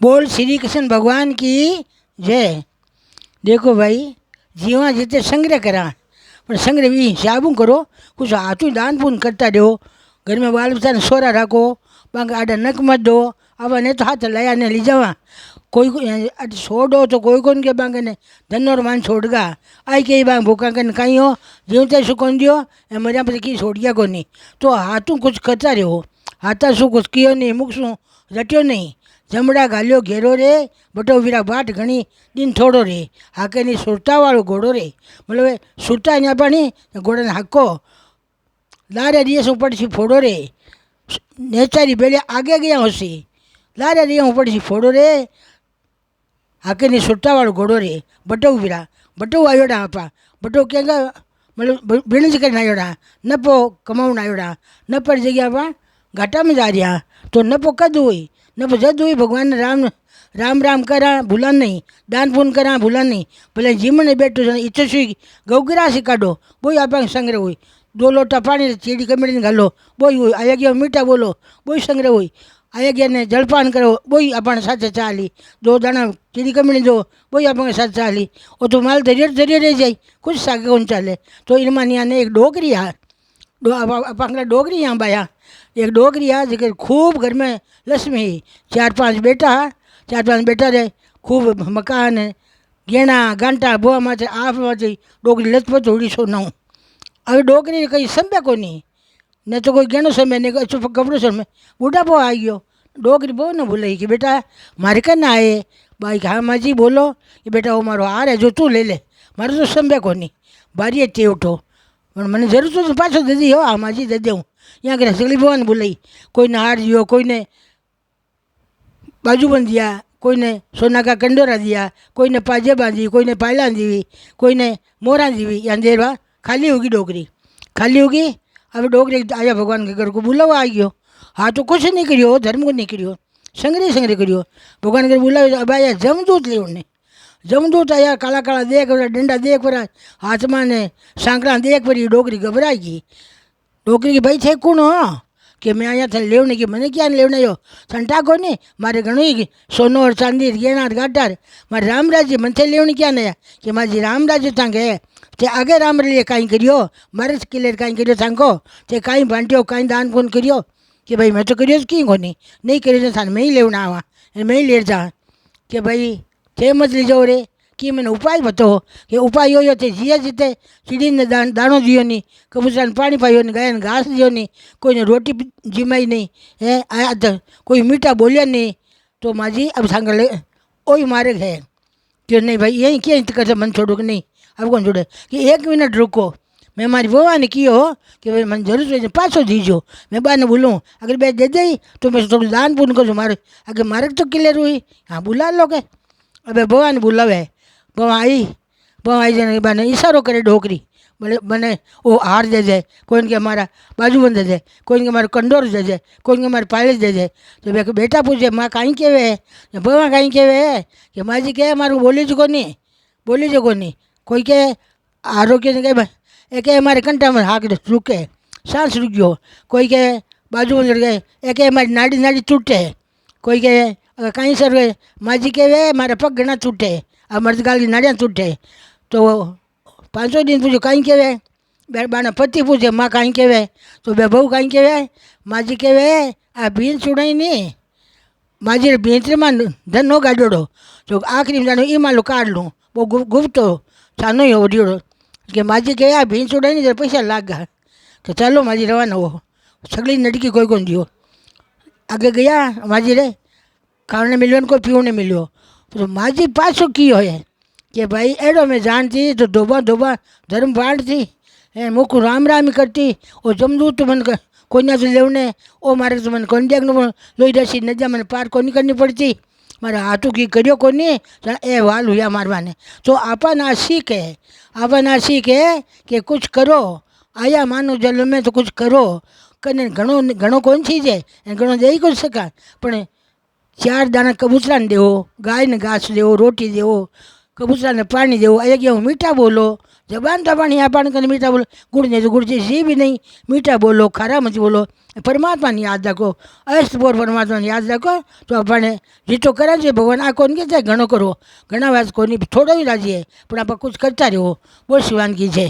बोल श्री कृष्ण भगवान की जय। देखो भाई, जीवा जिते संग्रह करा, पर संग्रह भी हिसाबू करो। कुछ हाथों दान पुण्य करता रहो। घर में बाल बच्चा ने सोरा रखो, बांका आडा नक मत दो। अब ने तो हाथ लाया ने ली जावा। कोई छोड़ो तो कोई कोन के बांगे ने धन और मान छोड़गा। आई के बांग भूखा कन कहीं हो जीवते सुकोन दियो ए मरिया पर की छोड़ गया कोनी। तो हाथों कुछ करता रहो। हाथा शू कुछ कियो नहीं, मुख शू रट्यो नहीं। जमड़ा घालियो घेरो रे, बटो वीरा बाट घणी दिन थोड़ो रे। हाके नहीं सुरता वालों घोड़ो रे, मतलब सुरता नहीं पानी घोड़े ने हाको। लारे रिये से ऊपर सी फोड़ो रे, नेचारी बेले आगे गया होसी। लारे रिये ऊपर सी फोड़ो रे, हाके नहीं सुरता वालों घोड़ो रे। बटो वीरा बटो आयोड़ा आपा। बटो क्या मतलब बिणज कर आयोड़ा, नपो कमाउन आयोड़ा। नपर जगह आप घाटा में जा रहा तो नपो कद हुई, नपो जद हुई। भगवान राम राम राम करा भूला नहीं, दान पुण्य करा भूला नहीं। भले जीमने बैठो इच्छो सुई गौगिरा से काढ़ो, बोई आप संग्रह हुई। 2 लोटा पानी चीड़ी कमड़ी ने घालो, बोई हुई। आया गया मीठा बोलो, बोई संग्रह हुई। आया गया ने जलपान करो, बोई अपन साथ चाली। 2 दाना चीड़ी कमड़ी दो, बोई अपन साथ चाली। वो तो माल धरिए रह जाए, कुछ सागे कौन चाले। तो इनमानिया ने एक डोकरी आ अपना डोगरी यहाँ बाया। एक डोगरी आ जो खूब घर में लक्ष्मी। 4-5 बेटा, 4-5 बेटा रे। खूब मकान गेणा गांटा बोआ माचे आप माचे डोगरी लथपथ होड़ी सो नाऊ। अब डोगरी कहीं संभे को नहीं, न तो कोई गेणो समय नहीं अच्छो कपड़ो समय। बुढ़ापो आ गयो, डोगरी बहु न भूल कि बेटा मारे कन आए। भाई हाँ माँ जी बोलो कि बेटा वो मारो हार है जो तू ले ले, मारे तो संभे को नहीं। बारी टे उठो પણ મને જરૂર તો પાછો દે દી હો, આ માજી દે દઉં यहाँ करे सगली भगवान बोलाई। कोई ने हार दियो, कोई ने बाजूबंद दिया, कोई ने सोना का कंडोरा दिया, कोई ने पाजेबा दी, कोई ने पायला दी, कोई ने मोरा दी। यहाँ देरवा खाली होगी डोगरी, खाली होगी। अब डोगरी आया भगवान के घर को बुलावा आ गयो। हाँ तो कुछ नहीं करियो, धर्म को नहीं करियो, संग्रह करियो। भगवान के बुलावे अब आया जमदूत ले उन्हें। जमदूत आया काला काला देख वरा डंडा देख वरा हाथ में ने सांकड़ा देख वरी डोगरी घबराई गई। डोगरी की भाई थे कौन हो कि मैं आया था लेवने की, मैंने क्या लेवने यो संटा को नहीं। मारे घणो ही सोनो और चांदी गेना गाटार मारे राम राज्य मन थे लेवनी क्या नया कि मारी राम राज्य तांगे ते आगे राम लिए कहीं करियो, मारे किले कहीं करियो तांको ते कहीं बांटियो कहीं दान पुण्य करियो। कि भाई मैं तो करियो की को नहीं करियो थाने मैं ही लेवना आवा, मैं ही ले जा। कि भाई थे मत लीजो रे कि मैंने उपाय बताओ। कि उपाय यो थे जिया जीते सीढ़ी ने दाणो दियो नहीं, कबूतरा ने पानी पायो नहीं, गाय ने घास दियो नहीं, कोई ने रोटी जिमाई नहीं है, आया तो कोई मीठा बोलिया नहीं। तो माजी अब सांगले ओई मारे है कि नहीं भाई यही क्या करते मन छोड़ो कि नहीं। अब कौन छोड़े कि 1 मिनट रुको, मैं मारी बुआ ने कियो कि भाई मन जरूर है पाछो दीजो। मैं बा ने बोलूँ अगर बे दे दी तो मैं थोड़ी दान पुण्य करूँ। मारे अगर मारे तो क्लियर हुई, हाँ बुला लो के। अबे बुआ ने बुलावे, बुआ आई जाने बाने इशारो करे डोकरी बोले बने वो हार दे दे, कोई के हमारा बाजूबंद दे दे, कोई के हमारे कंडोर दे दे, कोई के हमारे पायले दे दे। तो बेटा पूछे माँ कहीं के वे, बुआ कहीं के वे कि माँ जी के मारू बोली जो कोनी, बोली जो कोनी। कोई के आरोग्य ने कहे एक हमारे कंठा में हाथ रुके सांस रुक गयो, कोई के बाजू में लड़ गए, एक हमारी नाड़ी नाड़ी टूटे। कोई के अगर कहीं सर गए माँ जी के वे मारे पग घना टूटे, अब मर्द गाली नाड़ियाँ टूटे। तो 5 दिन पूछो कहीं के वे, बाना पति पूछे माँ कहीं के वे, तो बे बहू कहीं के वे, माँ जी के वे आ बीन छुड़ाई नहीं। माँ जी भींतरे में धन नो गाड़ोड़ो तो आखिरी में जानो ई मालो काढ़ लूँ वो गुप्तो छानो ही ओडियोड़ो। कि माँ जी के आ भीन छुड़ाई नहीं तो पैसा लाग गया। तो चलो माँ जी रवाना हो, सगली नड़की कोई कौन दियो। आगे गया माँ जी रे खाने मिलो कोई पीवने नहीं मिलो। तो माँ जी पाछो कियो है कि भाई एड़ो में जानती तो धोबा धोबा धर्म बांटती है, मुख राम राम ही करती। और जमदूत तो मन कोई ना तो लेवने ओ मारे तो मन कौन देख लोई रसी नदिया मैंने पार को नहीं करनी पड़ती। मारे हाथों की करियो को नहीं ए वाल हुआ मारवाने। तो आपन आ सीख है, आपन आ सीख है कि कुछ करो, आया मानो जन्म में तो कुछ करो। कने घणो घणो कौन चीज है घणो दे कुछ सका, पण 4 दाना कबूतरा ने देवो, गाय ने घास देवो, रोटी देवो, कबूतरा ने पानी देवो, अया गया मीठा बोलो, जबान तो पानी यहाँ पानी मीठा बोलो, गुड़ नहीं तो गुड़ जी भी नहीं, मीठा बोलो, खारा मत बोलो, परमात्मा ने याद रखो, अष्टपोर परमात्मा ने याद रखो तो अपने जीतो करा છે ભગવાન આ કોણ કે છે ઘણો કરો, ઘણા વાત કોઈની થોડો રાજી હે પણ આપણે કુછ કરતા રહો. બોલ શિવાનગી છે.